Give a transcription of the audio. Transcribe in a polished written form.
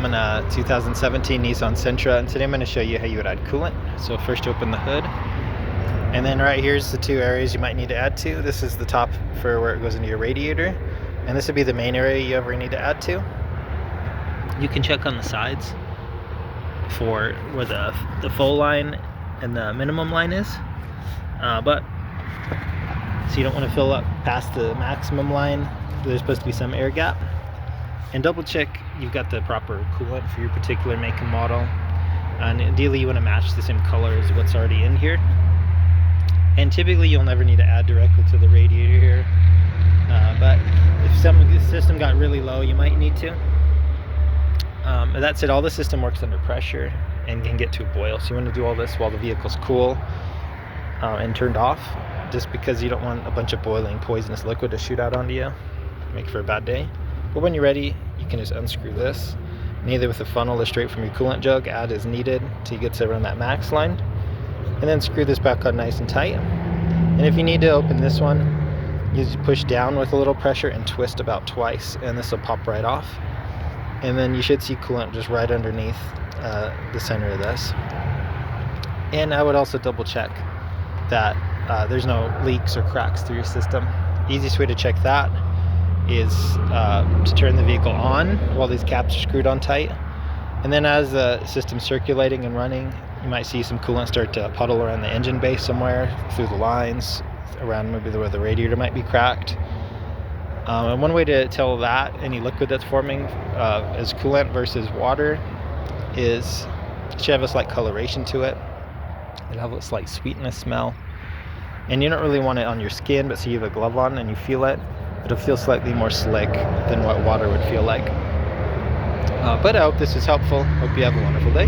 I'm in a 2017 Nissan Sentra, and today I'm going to show you how you would add coolant. So first open the hood, and then right here's the two areas you might need to add to. This is the top for where it goes into your radiator, and this would be the main area you ever need to add to. You can check on the sides for where the full line and the minimum line is, but so you don't want to fill up past the maximum line. There's supposed to be some air gap. And double check you've got the proper coolant for your particular make and model. And ideally you want to match the same color as what's already in here. And typically you'll never need to add directly to the radiator here. But if the system got really low, you might need to. That said, all the system works under pressure and can get to a boil. So you want to do all this while the vehicle's cool and turned off, just because you don't want a bunch of boiling poisonous liquid to shoot out onto you. Make for a bad day. But when you're ready, you can just unscrew this, and either with a funnel or straight from your coolant jug, add as needed till you get to around that max line, and then screw this back on nice and tight. And if you need to open this one, you just push down with a little pressure and twist about twice, and this will pop right off. And then you should see coolant just right underneath the center of this. And I would also double check that there's no leaks or cracks through your system. Easiest way to check that is to turn the vehicle on while these caps are screwed on tight, and then as the system's circulating and running, you might see some coolant start to puddle around the engine base somewhere, through the lines, around maybe where the radiator might be cracked. And one way to tell that any liquid that's forming as coolant versus water is it should have a slight coloration to it. It'll have a slight sweetness smell, and you don't really want it on your skin, but say you have a glove on and you feel it, it'll feel slightly more slick than what water would feel like. But I hope this is helpful. Hope you have a wonderful day.